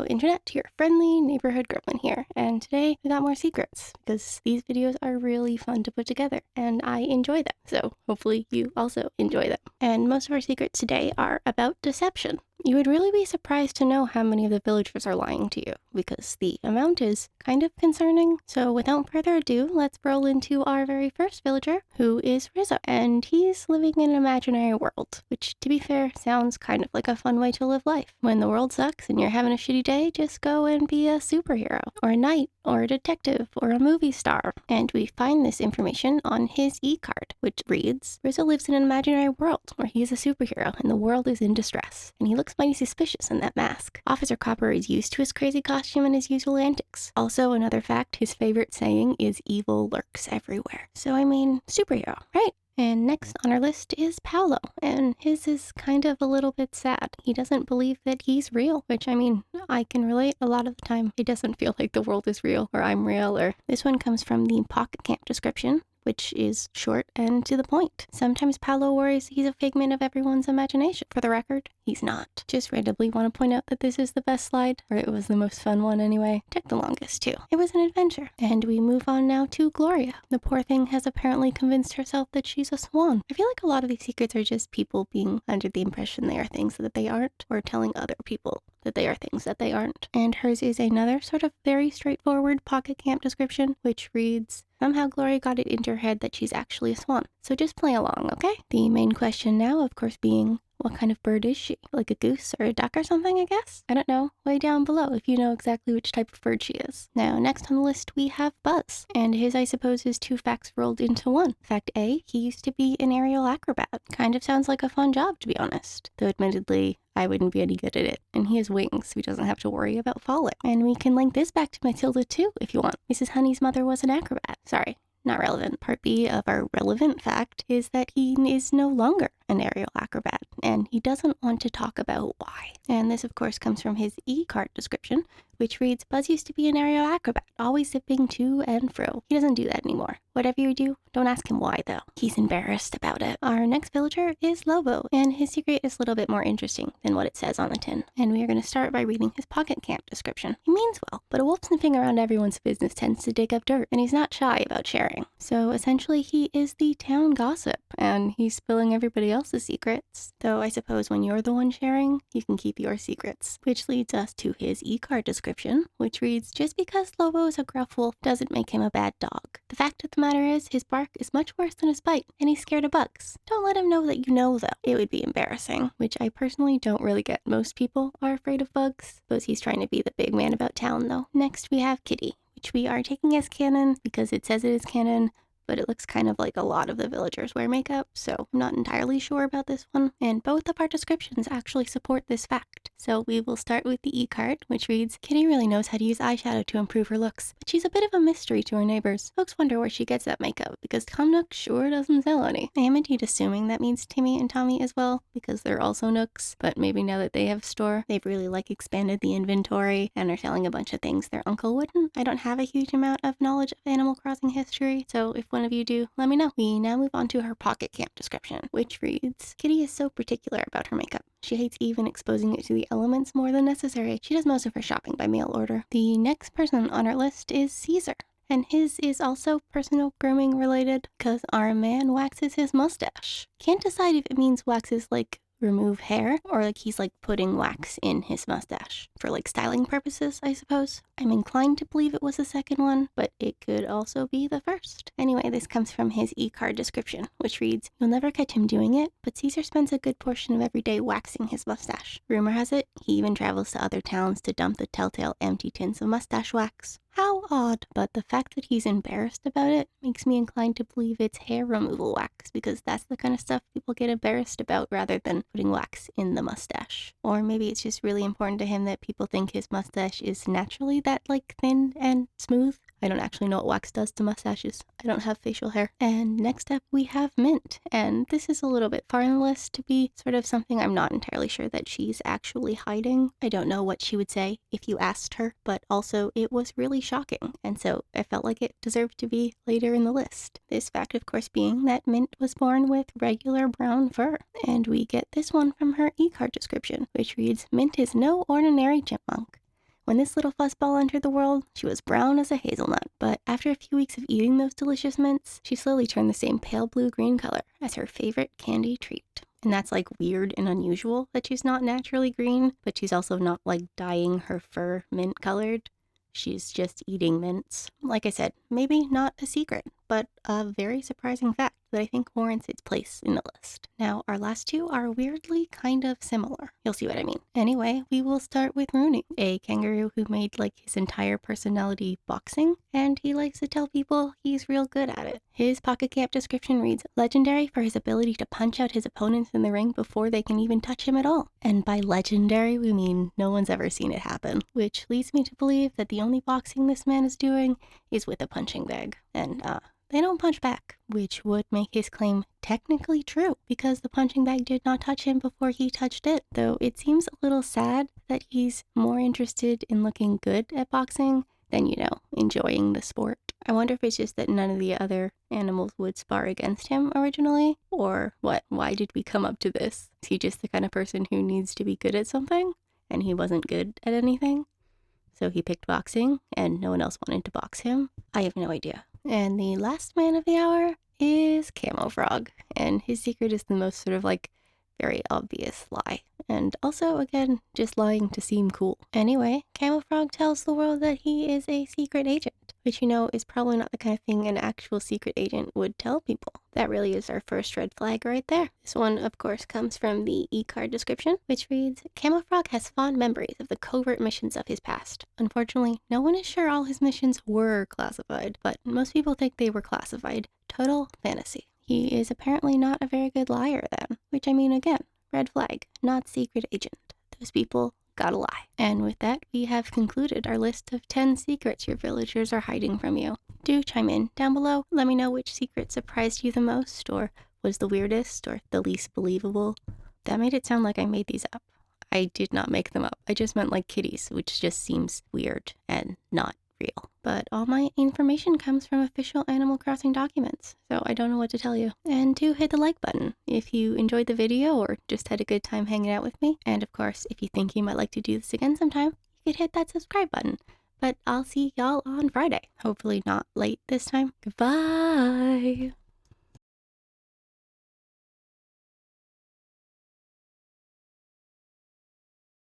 Hello Internet, your friendly neighborhood gremlin here, and today we got more secrets because these videos are really fun to put together and I enjoy them, so hopefully you also enjoy them. And most of our secrets today are about deception. You would really be surprised to know how many of the villagers are lying to you, because the amount is kind of concerning. So without further ado, let's roll into our very first villager, who is Rizzo. And he's living in an imaginary world, which, to be fair, sounds kind of like a fun way to live life. When the world sucks and you're having a shitty day, just go and be a superhero, or a knight, or a detective, or a movie star. And we find this information on his e-card, which reads, Rizzo lives in an imaginary world where he is a superhero and the world is in distress, and he looks mighty suspicious in that mask. Officer Copper is used to his crazy costume and his usual antics. Also, another fact, his favorite saying is evil lurks everywhere. So I mean, superhero, right? And next on our list is Paolo, and his is kind of a little bit sad. He doesn't believe that he's real, which I mean, I can relate a lot of the time. It doesn't feel like the world is real, or I'm real, or this one comes from the Pocket Camp description, which is short and to the point. Sometimes Paolo worries he's a figment of everyone's imagination. For the record, he's not. Just randomly want to point out that this is the best slide, or it was the most fun one anyway. Took the longest too. It was an adventure. And we move on now to Gloria. The poor thing has apparently convinced herself that she's a swan. I feel like a lot of these secrets are just people being under the impression they are things that they aren't, or telling other people that they are things that they aren't. And hers is another sort of very straightforward Pocket Camp description, which reads, somehow Gloria got it into her head that she's actually a swan. So just play along, okay? The main question now, of course, being, what kind of bird is she? Like a goose or a duck or something, I guess? I don't know. Way down below if you know exactly which type of bird she is. Now, next on the list, we have Buzz. And his, I suppose, is two facts rolled into one. Fact A, he used to be an aerial acrobat. Kind of sounds like a fun job, to be honest. Though admittedly, I wouldn't be any good at it. And he has wings, so he doesn't have to worry about falling. And we can link this back to Matilda too, if you want. Mrs. Honey's mother was an acrobat. Sorry, not relevant. Part B of our relevant fact is that he is no longer an aerial acrobat, and he doesn't want to talk about why. And this, of course, comes from his e-card description, which reads, Buzz used to be an aerial acrobat, always zipping to and fro. He doesn't do that anymore. Whatever you do, don't ask him why, though. He's embarrassed about it. Our next villager is Lobo, and his secret is a little bit more interesting than what it says on the tin. And we are going to start by reading his Pocket Camp description. He means well, but a wolf sniffing around everyone's business tends to dig up dirt, and he's not shy about sharing. So essentially, he is the town gossip, and he's spilling everybody else's secrets. Though I suppose when you're the one sharing, you can keep your secrets. Which leads us to his e-card description, which reads, just because Lobo is a gruff wolf doesn't make him a bad dog. The fact of the matter is, his bark is much worse than his bite, and he's scared of bugs. Don't let him know that you know, though. It would be embarrassing, which I personally don't really get. Most people are afraid of bugs. Suppose he's trying to be the big man about town, though. Next, we have Kitty, which we are taking as canon because it says it is canon, but it looks kind of like a lot of the villagers wear makeup, so I'm not entirely sure about this one. And both of our descriptions actually support this fact. So we will start with the e-card, which reads, Kitty really knows how to use eyeshadow to improve her looks, but she's a bit of a mystery to her neighbors. Folks wonder where she gets that makeup, because Tom Nook sure doesn't sell any. I am indeed assuming that means Timmy and Tommy as well, because they're also Nooks, but maybe now that they have a store, they've really expanded the inventory and are selling a bunch of things their uncle wouldn't. I don't have a huge amount of knowledge of Animal Crossing history, so if one of you do, let me know. We now move on to her Pocket Camp description, which reads, Kitty is so particular about her makeup. She hates even exposing it to the elements more than necessary. She does most of her shopping by mail order. The next person on our list is Cesar, and his is also personal grooming related because our man waxes his mustache. Can't decide if it means waxes remove hair, or he's putting wax in his mustache for styling purposes, I suppose. I'm inclined to believe it was the second one, but it could also be the first. Anyway, this comes from his e-card description, which reads, you'll never catch him doing it, but Caesar spends a good portion of every day waxing his mustache. Rumor has it, he even travels to other towns to dump the telltale empty tins of mustache wax. How odd, but the fact that he's embarrassed about it makes me inclined to believe it's hair removal wax, because that's the kind of stuff people get embarrassed about rather than putting wax in the mustache. Or maybe it's just really important to him that people think his mustache is naturally that thin and smooth. I don't actually know what wax does to mustaches. I don't have facial hair. And next up we have Mint, and this is a little bit far in the list to be sort of something I'm not entirely sure that she's actually hiding. I don't know what she would say if you asked her, but also it was really shocking, and so I felt like it deserved to be later in the list. This fact, of course, being that Mint was born with regular brown fur. And we get this one from her e-card description, which reads, Mint is no ordinary chipmunk. When this little fuzzball entered the world, she was brown as a hazelnut, but after a few weeks of eating those delicious mints, she slowly turned the same pale blue-green color as her favorite candy treat. And that's like weird and unusual that she's not naturally green, but she's also not like dyeing her fur mint colored. She's just eating mints. Like I said, maybe not a secret, but a very surprising fact that I think warrants its place in the list. Now, our last two are weirdly kind of similar. You'll see what I mean. Anyway, we will start with Rooney, a kangaroo who made like his entire personality boxing, and he likes to tell people he's real good at it. His Pocket Camp description reads, legendary for his ability to punch out his opponents in the ring before they can even touch him at all. And by legendary, we mean no one's ever seen it happen, which leads me to believe that the only boxing this man is doing is with a punching bag. And, they don't punch back, which would make his claim technically true because the punching bag did not touch him before he touched it. Though it seems a little sad that he's more interested in looking good at boxing than, enjoying the sport. I wonder if it's just that none of the other animals would spar against him originally, or what? Why did we come up to this? Is he just the kind of person who needs to be good at something, and he wasn't good at anything? So he picked boxing, and no one else wanted to box him? I have no idea. And the last man of the hour is Camofrog, and his secret is the most sort of like very obvious lie. And also, again, just lying to seem cool. Anyway, Camofrog tells the world that he is a secret agent, which is probably not the kind of thing an actual secret agent would tell people. That really is our first red flag right there. This one, of course, comes from the e-card description, which reads, Camofrog has fond memories of the covert missions of his past. Unfortunately, no one is sure all his missions were classified, but most people think they were classified. Total fantasy. He is apparently not a very good liar then, which again, red flag, not secret agent. Those people gotta lie. And with that, we have concluded our list of 10 secrets your villagers are hiding from you. Do chime in down below. Let me know which secret surprised you the most, or was the weirdest, or the least believable. That made it sound like I made these up. I did not make them up. I just meant like kitties, which just seems weird and not real. But all my information comes from official Animal Crossing documents, so I don't know what to tell you. And do hit the like button if you enjoyed the video or just had a good time hanging out with me. And of course, if you think you might like to do this again sometime, you could hit that subscribe button. But I'll see y'all on Friday. Hopefully not late this time. Goodbye!